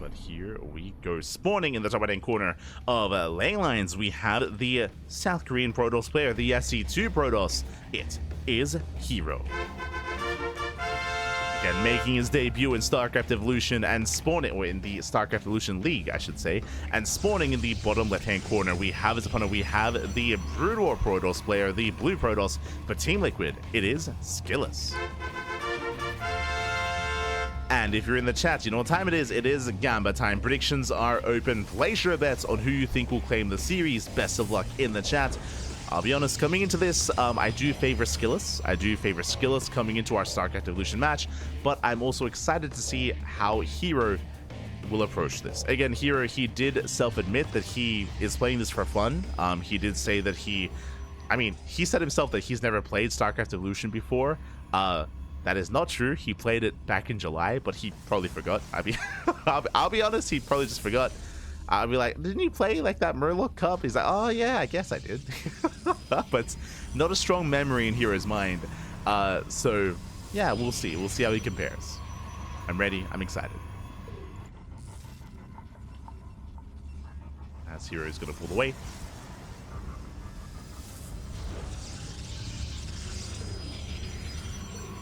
But here we go. Spawning in the top right-hand corner of lane lines, we have the South Korean Protoss player, the SC2 Protoss. It is herO. Again, making his debut in StarCraft Evolution and spawning, or in the StarCraft Evolution League, I should say, and spawning in the bottom left-hand corner, we have his opponent. We have the Broodwar Protoss player, the Blue Protoss for Team Liquid. It is SKillous. And if you're in the chat, you know what time it is. It is Gamba time. Predictions are open. Place your bets on who you think will claim the series. Best of luck in the chat. I'll be honest, coming into this, I do favor SKillous. I do favor SKillous coming into our StarCraft Evolution match, but I'm also excited to see how herO will approach this. Again, herO, he did self-admit that he is playing this for fun. He did say that he said himself that he's never played StarCraft Evolution before. That is not true. He played it back in July, but he probably forgot. I mean, I'll be honest, he probably just forgot. I'll be like, didn't you play like that Murloc Cup? He's like, oh yeah, I guess I did. But not a strong memory in herO's mind. So yeah, we'll see. We'll see how he compares. I'm ready. I'm excited. As herO's gonna pull away.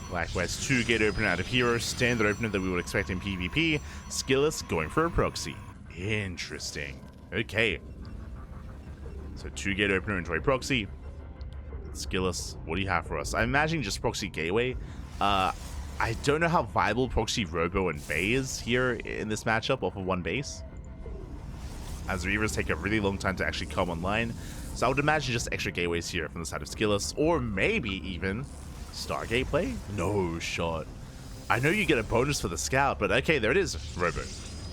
Likewise, 2 gate opener out of herO, standard opener that we would expect in PvP. SKillous going for a proxy. Interesting. Okay. So 2 gate opener into a proxy. SKillous, what do you have for us? I'm imagining just proxy gateway. I don't know how viable proxy robo and bay is here in this matchup off of 1 base, as the Reavers take a really long time to actually come online. So I would imagine just extra gateways here from the side of SKillous, or maybe even Stargate play? No shot. I know you get a bonus for the scout, but okay, there it is. Robo.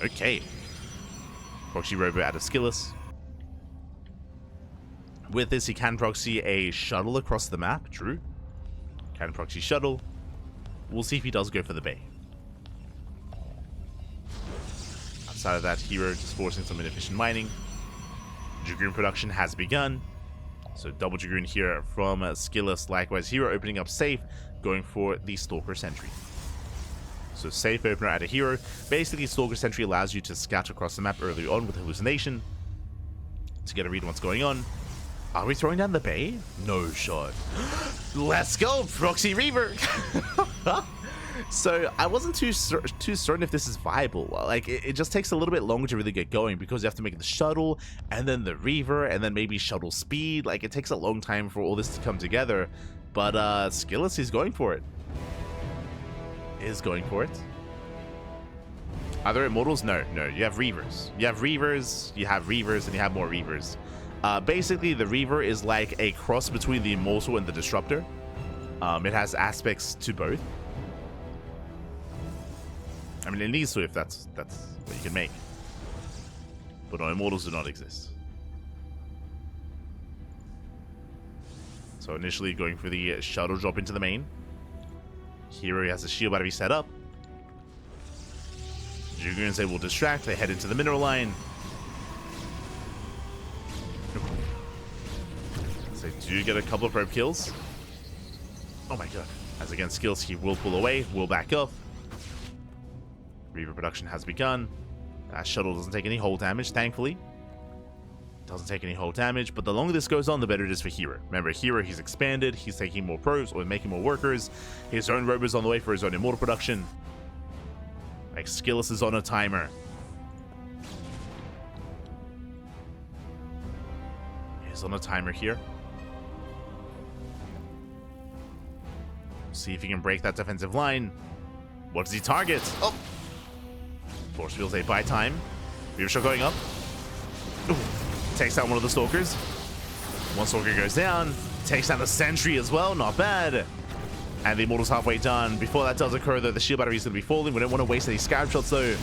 Okay. Proxy robo out of SKillous. With this, he can proxy a shuttle across the map. True. Can proxy shuttle. We'll see if he does go for the bay. Outside of that, herO just forcing some inefficient mining. Dragoon production has begun. So double Dragoon here from SKillous. Likewise, herO opening up safe, going for the Stalker Sentry. So safe opener out of herO. Basically, Stalker Sentry allows you to scout across the map early on with hallucination to get a read on what's going on. Are we throwing down the bay? No shot. Let's go, Proxy Reaver. So I wasn't too certain if this is viable. Like, it just takes a little bit longer to really get going because you have to make the shuttle and then the Reaver and then maybe shuttle speed. Like, it takes a long time for all this to come together. But SKillous is going for it. Is going for it. Are there immortals? No. You have Reavers. You have Reavers, and you have more Reavers. Basically, the Reaver is like a cross between the Immortal and the Disruptor. It has aspects to both. I mean, it needs to if that's what you can make. But no, Immortals do not exist. So initially going for the shuttle drop into the main. herO has a shield battery set up. Dragoons, they will distract. They head into the mineral line. So they do get a couple of probe kills. Oh my god. As against skills, he will pull away, will back up. Reaver production has begun. That shuttle doesn't take any hull damage, thankfully. Doesn't take any hull damage, but the longer this goes on, the better it is for herO. Remember, herO, he's expanded, he's taking more probes, or making more workers. His own robos on the way for his own immortal production. Like, SKillous is on a timer. He's on a timer here. See if he can break that defensive line. What does he target? Oh! Force Fields a buy time. Reaver shot going up. Ooh. Takes down one of the Stalkers. One Stalker goes down. Takes down the Sentry as well. Not bad. And the Immortal's halfway done. Before that does occur, though, the shield battery is going to be falling. We don't want to waste any Scarab shots, though.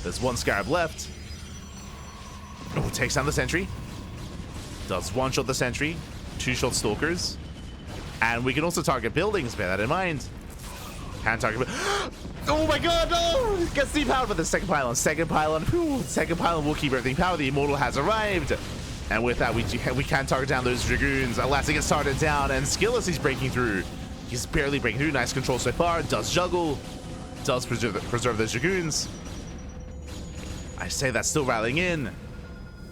There's one Scarab left. Oh, takes down the Sentry. Does one-shot the Sentry. Two-shot Stalkers. And we can also target buildings, bear that in mind. Can target... Oh my god, no! Gets depowered for the second pylon. Second pylon. Whew, second pylon will keep everything powered. The Immortal has arrived. And with that, we can target down those Dragoons. Elastic gets targeted down, and SKillous is breaking through. He's barely breaking through. Nice control so far. Does juggle. Does preserve those Dragoons. I say that's still rallying in.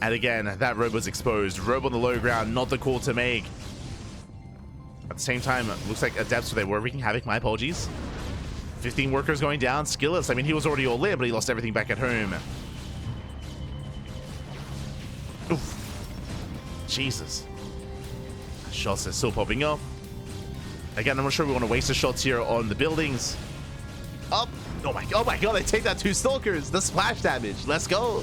And again, that robe was exposed. Robe on the low ground, not the call to make. At the same time, looks like Adepts, they were wreaking havoc. My apologies. 15 workers going down. SKillous, I mean, he was already all in, but he lost everything back at home. Oof. Jesus. Shots are still popping up. Again, I'm not sure we want to waste the shots here on the buildings. Up. Oh my god, they take down 2 stalkers. The splash damage. Let's go.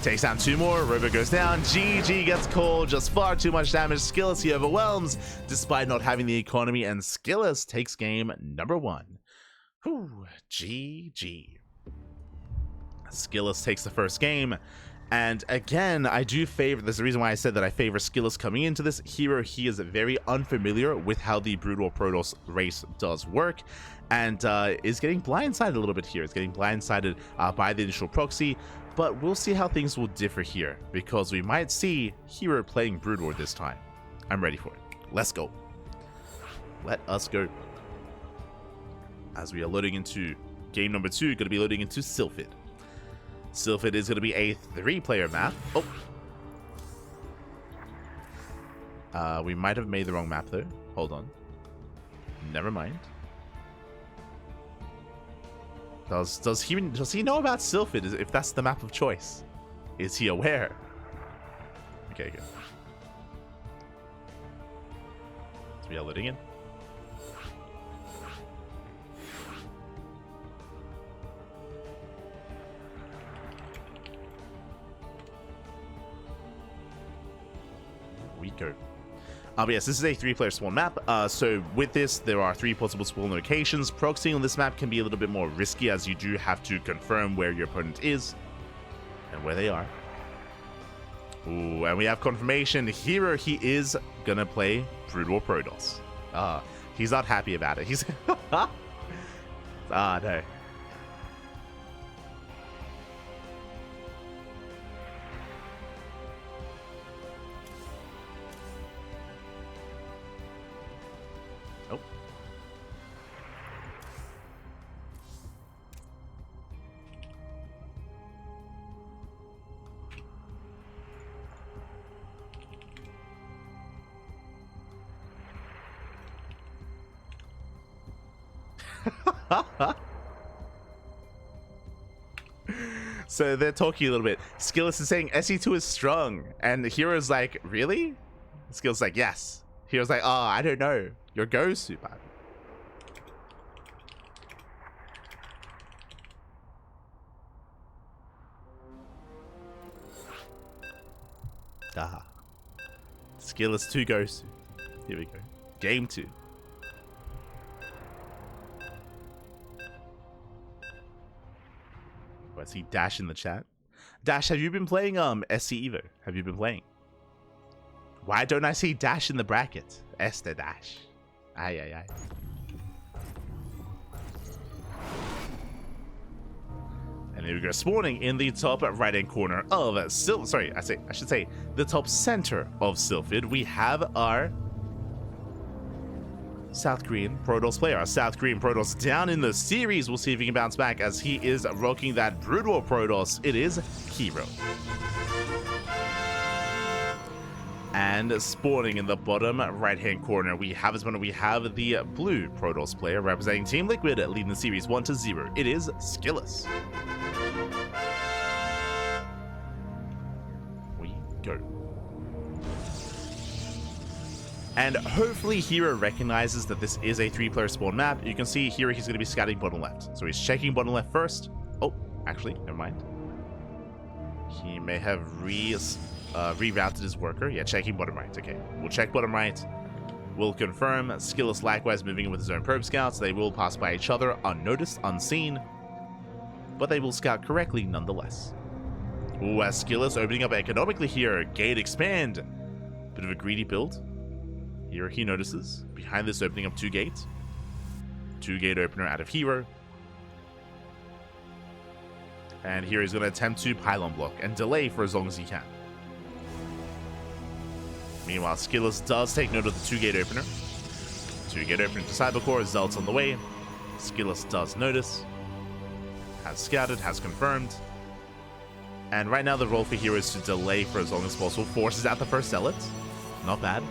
Takes down 2 more. Robo goes down. GG gets called. Just far too much damage. SKillous, he overwhelms despite not having the economy, and SKillous takes game number 1. Whew. GG. SKillous takes the first game. And again, I do favor, there's a reason why I said that I favor SKillous coming into this. herO, he is very unfamiliar with how the Brutal Protoss race does work, and is getting blindsided a little bit here. It's getting blindsided by the initial proxy, but we'll see how things will differ here, because we might see herO playing Brutal this time. I'm ready for it. Let's go. Let us go. As we are loading into game number 2, going to be loading into Sylphid. Sylphid is going to be a 3-player map. Oh. We might have made the wrong map, though. Hold on. Never mind. Does he know about Sylphid, if that's the map of choice? Is he aware? Okay, good. So we are loading in. We go. But yes, this is a 3-player spawn map. So with this, there are 3 possible spawn locations. Proxying on this map can be a little bit more risky, as you do have to confirm where your opponent is and where they are. Ooh, and we have confirmation. herO, he is gonna play Brutal Protoss. He's not happy about it. He's no. So they're talking a little bit. SKillous is saying SE2 is strong, and herO's like, really? SKillous like, yes. herO's like, oh, I don't know. Your go's super. SKillous 2 goes. Here we go. Game 2. I see Dash in the chat. Dash, have you been playing SC Evo? Have you been playing? Why don't I see Dash in the bracket? Esther Dash. Aye, aye, aye. And here we go, spawning in the top right-hand corner of I should say the top center of Sylphid. We have our South Korean Protoss player. Our South Korean Protoss down in the series. We'll see if he can bounce back, as he is rocking that Brutal Protoss. It is herO. And spawning in the bottom right-hand corner, we have the blue Protoss player representing Team Liquid, leading the series 1-0. It is SKillous. We go. And hopefully herO recognizes that this is a 3-player spawn map. You can see here he's going to be scouting bottom left. So he's checking bottom left first. Oh, actually, never mind. He may have rerouted his worker. Yeah, checking bottom right. Okay, we'll check bottom right. We'll confirm. SKillous likewise moving in with his own probe scouts. They will pass by each other unnoticed, unseen, but they will scout correctly nonetheless. Ooh, as SKillous opening up economically here. Gate expand. Bit of a greedy build. Here he notices, behind this opening up 2 gates. 2-gate opener out of herO. And here he's going to attempt to pylon block and delay for as long as he can. Meanwhile, SKillous does take note of the 2-gate opener. 2-gate opener to Cybercore, Zelt's on the way. SKillous does notice. Has scouted, has confirmed. And right now the role for hero is to delay for as long as possible. Forces out the first zealot. Not bad.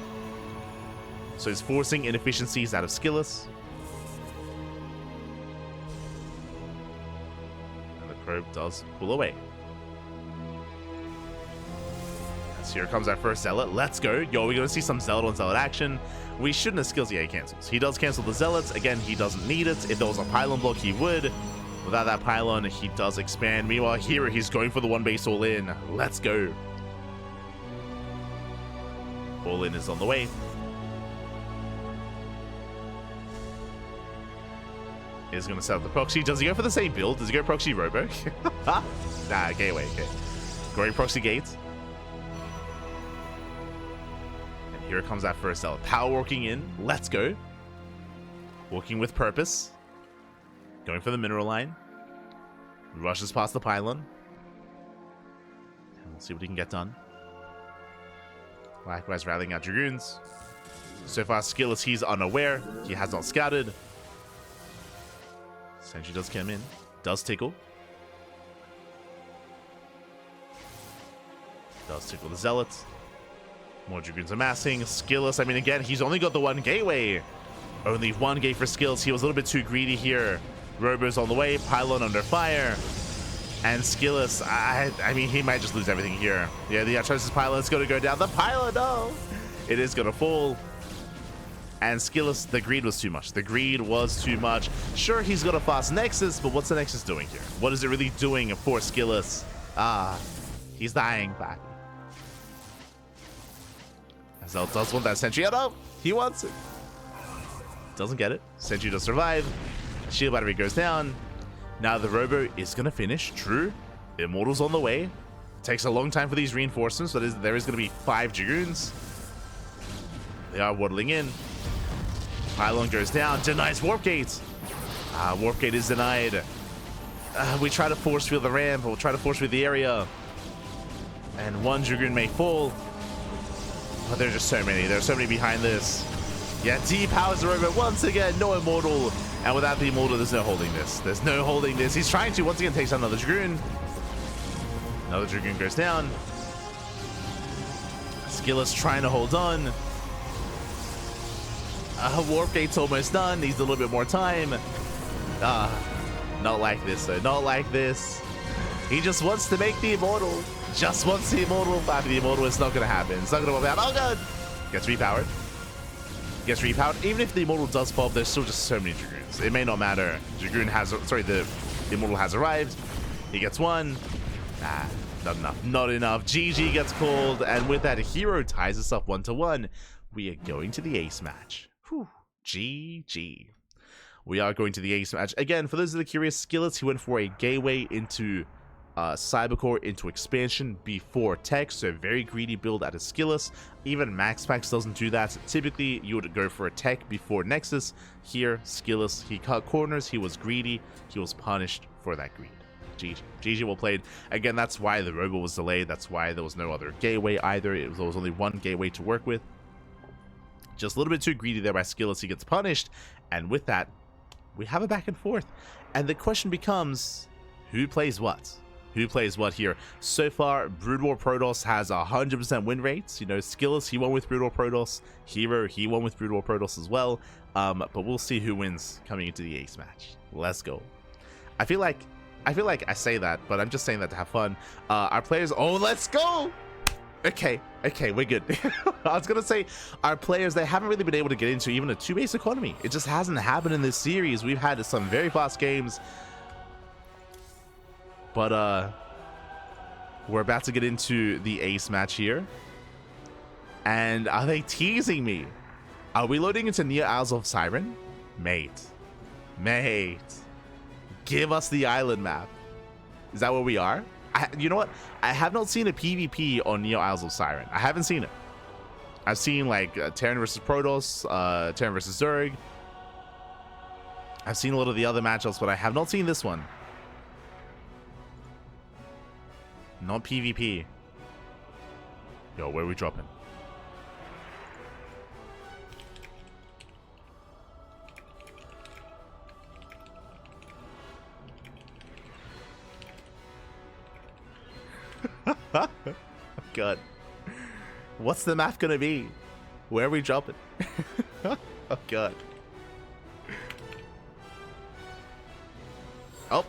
So he's forcing inefficiencies out of SKillous. And the probe does pull away. So here comes our first zealot. Let's go. Yo, we're going to see some zealot on zealot action. We shouldn't have skills. Yeah, he cancels. He does cancel the zealots. Again, he doesn't need it. If there was a pylon block, he would. Without that pylon, he does expand. Meanwhile, here he's going for the one base all in. Let's go. All in is on the way. He's going to set up the proxy. Does he go for the same build? Does he go proxy robo? Nah, gateway. Okay. Going proxy gates. And here comes that first zealot. Power walking in. Let's go. Walking with purpose. Going for the mineral line. Rushes past the pylon. And we'll see what he can get done. Likewise, rallying out Dragoons. So far, SKillous, he's unaware. He has not scouted. Sentry does come in. Does tickle. Does tickle the Zealots. More Dragoons amassing. SKillous, I mean, again, he's only got the one gateway. Only one gate for skills. He was a little bit too greedy here. Robo's on the way. Pylon under fire. And SKillous, I mean, he might just lose everything here. Yeah, the Atrocious Pylon's going to go down. The Pylon, no! It is going to fall. And SKillous, the greed was too much. The greed was too much. Sure, he's got a fast Nexus, but what's the Nexus doing here? What is it really doing for SKillous? He's dying back. Azal does want that Sentry. Oh no! He wants it. Doesn't get it. Sentry does survive. Shield battery goes down. Now the Robo is going to finish. True. Immortal's on the way. Takes a long time for these reinforcements, but there is going to be 5 Dragoons. They are waddling in. Pylon goes down. Denies Warp Gate. Warp Gate is denied. We try to force field the ramp. We'll try to force field the area. And 1 Dragoon may fall. But there are just so many. There are so many behind this. Yeah, depowers the Robo once again. No Immortal. And without the Immortal, there's no holding this. There's no holding this. He's trying to, once again, takes down another Dragoon. Another Dragoon goes down. SKillous trying to hold on. Warp Gate's almost done. Needs a little bit more time. Not like this, though. Not like this. He just wants to make the Immortal. Just wants the Immortal. After the Immortal, it's not going to happen. It's not going to happen. Oh, God. Gets repowered. Gets repowered. Even if the Immortal does pop, there's still just so many Dragoons. It may not matter. Dragoon has, the Immortal has arrived. He gets 1. Not enough. Not enough. GG gets called, and with that, herO ties us up 1-1. We are going to the ace match. Whew. GG. We are going to the ace match. Again, for those that are curious, SKillous, he went for a gateway into Cybercore into expansion before tech, so very greedy build out of SKillous. Even MaxPax doesn't do that. Typically, you would go for a tech before Nexus. Here, SKillous, he cut corners, he was greedy, he was punished for that greed. GG well played. Again, that's why the Robo was delayed. That's why there was no other gateway either. There was only one gateway to work with. Just a little bit too greedy there by SKillous. He gets punished, and with that, we have a back and forth. And the question becomes, who plays what? Who plays what here? So far, Brood War Protoss has 100% win rates. You know, SKillous, he won with Brood War Protoss. herO, he won with Brood War Protoss as well. But we'll see who wins coming into the ace match. Let's go. I feel like I say that, but I'm just saying that to have fun. Our players, oh, let's go! Okay, we're good. I was gonna say, our players, they haven't really been able to get into even a 2-base economy. It just hasn't happened in this series. We've had some very fast games. But we're about to get into the ace match here. And are they teasing me? Are we loading into Neo Isles of Siren? Mate. Give us the island map. Is that where we are? You know what? I have not seen a PvP on Neo Isles of Siren. I haven't seen it. I've seen like Terran versus Protoss, Terran versus Zerg. I've seen a lot of the other matchups, but I have not seen this one. Not PvP. Yo, where are we dropping? Oh, God. What's the map gonna be? Where are we jumping? Oh, God. Oh.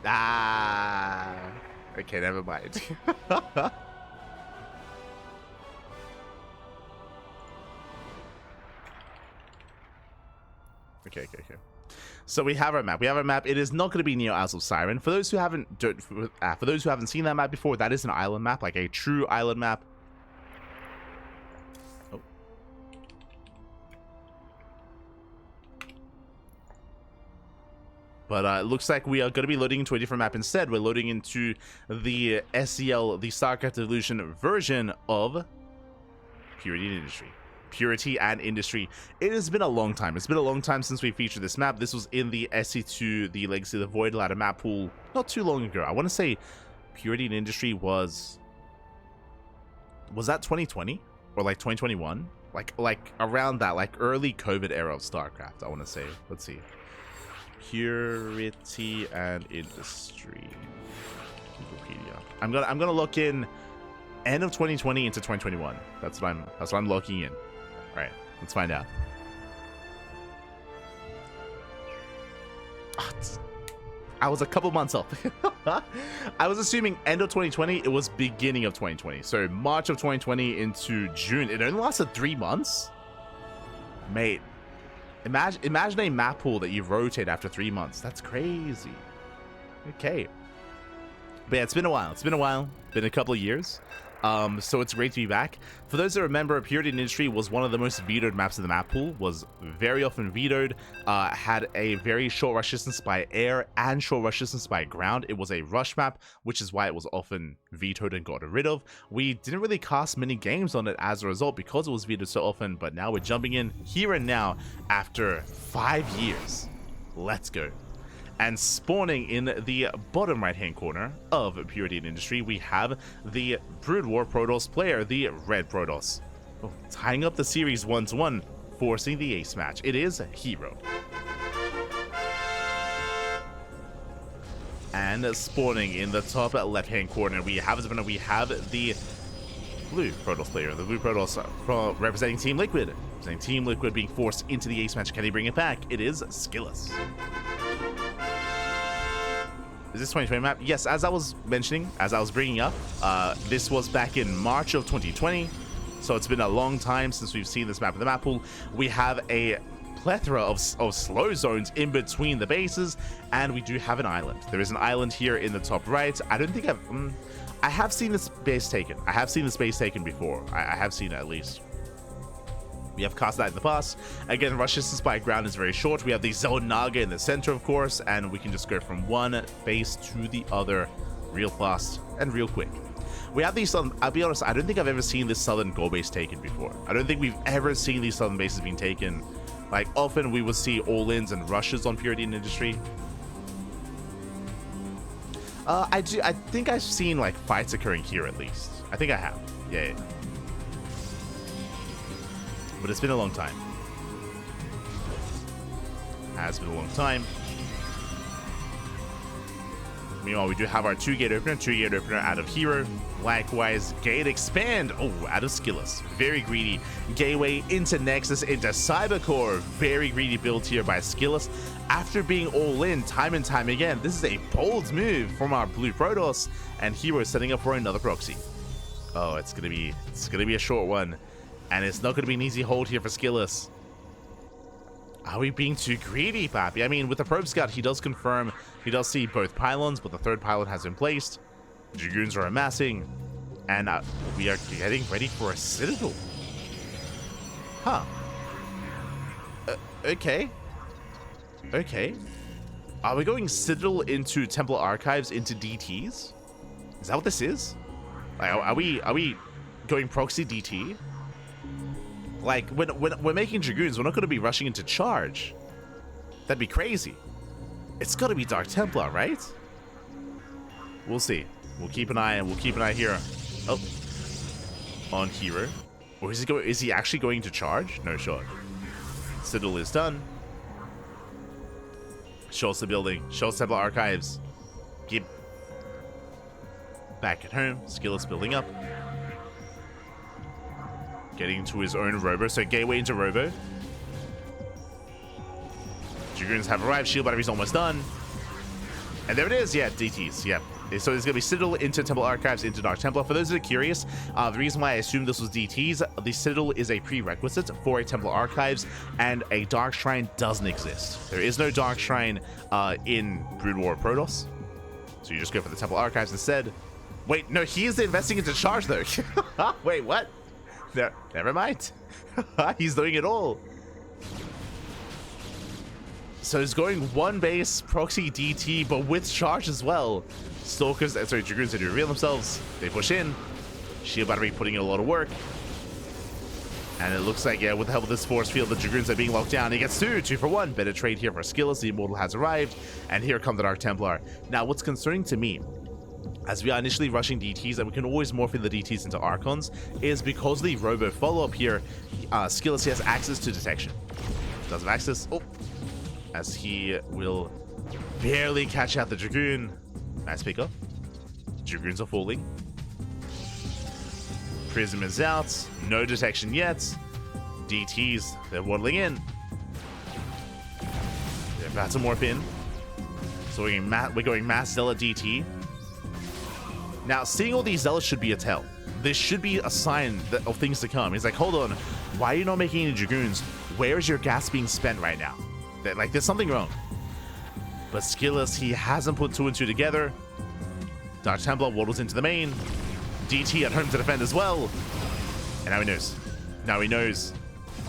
Ah. Okay, never mind. Okay. So we have our map. It is not going to be near Isles of Siren. For those who haven't seen that map before, that is an island map, like a true island map. Oh. But it looks like we are going to be loading into a different map instead. We're loading into the SEL, the StarCraft Evolution version of Purity and Industry. It has been a long time. It's been a long time since we featured this map. This was in the SC2, the Legacy of the Void Ladder map pool, not too long ago. I want to say Purity and Industry was that 2020 or like 2021? Like around that, like early COVID era of StarCraft, I want to say. Let's see. Purity and Industry. Wikipedia. I'm gonna look in end of 2020 into 2021. That's what I'm looking in. All right, let's find out. I was a couple months off. I was assuming end of 2020. It was beginning of 2020. So March of 2020 into June. It only lasted 3 months. Mate, imagine a map pool that you rotate after 3 months. That's crazy. Okay. But yeah, it's been a while. Been a couple of years. So it's great to be back. For those that remember, Purity and Industry was one of the most vetoed maps in the map pool, was very often vetoed, had a very short rush distance by air and short rush distance by ground. It was a rush map, which is why it was often vetoed and gotten rid of. We didn't really cast many games on it as a result because it was vetoed so often, but now we're jumping in here and now after 5 years. Let's go. And spawning in the bottom right hand corner of Purity and Industry, we have the Brood War Protoss player, the Red Protoss. Oh, tying up the series 1-1, forcing the ace match. It is herO. And spawning in the top left hand corner, we have the Blue Protoss player, the Blue Protoss representing Team Liquid. Team Liquid being forced into the ace match. Can he bring it back? It is SKillous. Is this 2020 map? Yes, as I was mentioning, as I was bringing up, this was back in March of 2020. So it's been a long time since we've seen this map in the map pool. We have a plethora of slow zones in between the bases, and we do have an island. There is an island here in the top right. I don't think I have seen this base taken. I have seen this base taken before. I have seen it at least. We have cast that in the past. Again, rush distance by ground is very short. We have the Zone Naga in the center, of course, and we can just go from one base to the other real fast and real quick. We have these southern, I'll be honest, I don't think I've ever seen this southern goal base taken before. I don't think we've ever seen these southern bases being taken. Like, often we would see all-ins and rushes on Purity and Industry. I think I've seen, like, fights occurring here at least. I think I have. Yeah. But it's been a long time. Has been a long time. Meanwhile, we do have our 2-gate opener out of herO. Likewise, gate expand. Oh, out of SKillous. Very greedy. Gateway into Nexus, into Cybercore. Very greedy build here by SKillous. After being all in time and time again, this is a bold move from our Blue Protoss, and herO setting up for another proxy. Oh, it's gonna be a short one. And it's not going to be an easy hold here for SKillous. Are we being too greedy, Pappy? I mean, with the Probe Scout, he does confirm, he does see both pylons, but the third pylon has been placed. Dragoons are amassing. And we are getting ready for a Citadel. Huh. Okay. Okay. Are we going Citadel into Templar Archives into DTs? Is that what this is? Like, are we going proxy DT? Like, when we're making Dragoons, we're not going to be rushing into charge. That'd be crazy. It's got to be Dark Templar, right? We'll see. We'll keep an eye here. Oh. On herO. Or is he actually going to charge? No shot. Citadel is done. Show us the building. Show us Templar Archives. Keep back at home. SKillous building up. Getting to his own robo. So gateway into robo. Dragoons have arrived. Shield battery's almost done. And there it is. Yeah, DTs. Yeah. So there's going to be Citadel into Temple Archives into Dark Templar. For those that are curious, the reason why I assumed this was DTs, the Citadel is a prerequisite for a Temple Archives, and a Dark Shrine doesn't exist. There is no Dark Shrine in Brood War Protoss. So you just go for the Temple Archives instead. Wait, no, he is investing into charge though. Wait, what? No, never mind. He's doing it all. So he's going one base, proxy DT, but with charge as well. Stalkers, sorry, Dragoons, they do reveal themselves. They push in. Shield battery putting in a lot of work. And it looks like, yeah, with the help of this force field, the Dragoons are being locked down. He gets two for one. Better trade here for SKillous. The Immortal has arrived. And here come the Dark Templar. Now, what's concerning to me, as we are initially rushing DTs, and we can always morph in the DTs into Archons, is because of the Robo follow-up here, SKillous has access to detection. Doesn't have access. Oh. As he will barely catch out the Dragoon. Nice pickup. Dragoons are falling. Prism is out. No detection yet. DTs, they're waddling in. They're about to morph in. So we're going mass Zealot DT. Now, seeing all these Zealots should be a tell. This should be a sign of things to come. He's like, hold on. Why are you not making any Dragoons? Where is your gas being spent right now? Like, there's something wrong. But SKillous, he hasn't put 2 and 2 together. Dark Templar waddles into the main. DT at home to defend as well. And now he knows. Now he knows.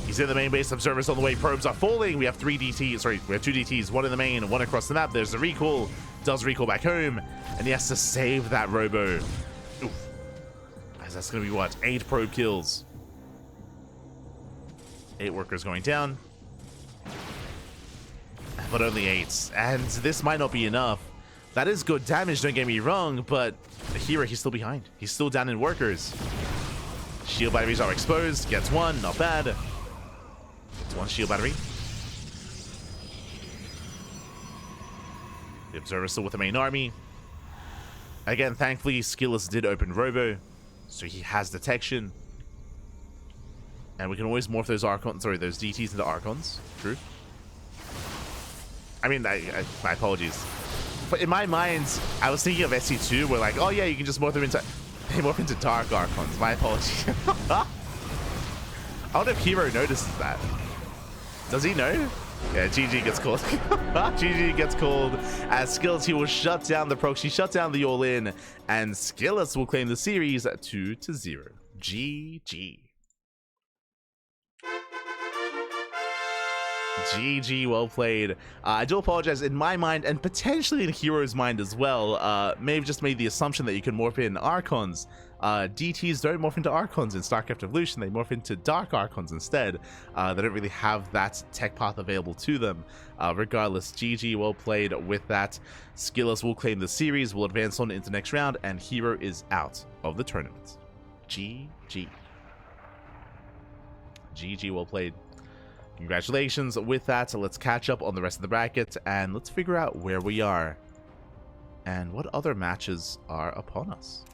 He's in the main base. Observers on the way. Probes are falling. We have 3 DTs. Sorry, we have 2 DTs. 1 in the main, 1 across the map. There's the recall. Does recall back home. And he has to save that robo. Oof. As that's going to be, what, 8 probe kills. 8 workers going down. But only 8. And this might not be enough. That is good damage, don't get me wrong, but the hero, he's still behind. He's still down in workers. Shield batteries are exposed. Gets 1, not bad. Gets 1 shield battery. The Observer still with the main army. Again, thankfully, SKillous did open Robo, so he has detection. And we can always morph those Archons, sorry, those DTs into Archons. True. I mean, my apologies. But in my mind, I was thinking of SC2, where like, oh yeah, you can just morph them into, they morph into Dark Archons. My apologies. I wonder if herO notices that. Does he know? Yeah, GG gets called. GG gets called. As SKillous, he will shut down the proxy, shut down the all-in, and SKillous will claim the series 2-0. GG. GG, well played. I do apologize. In my mind, and potentially in hero's mind as well, may have just made the assumption that you can morph in Archons. DTs don't morph into Archons in StarCraft Evolution. They morph into Dark Archons instead. They don't really have that tech path available to them. Regardless, GG, well played with that. SKillous will claim the series, will advance on into next round, and herO is out of the tournament. GG. GG, well played. Congratulations with that. So let's catch up on the rest of the bracket and let's figure out where we are and what other matches are upon us.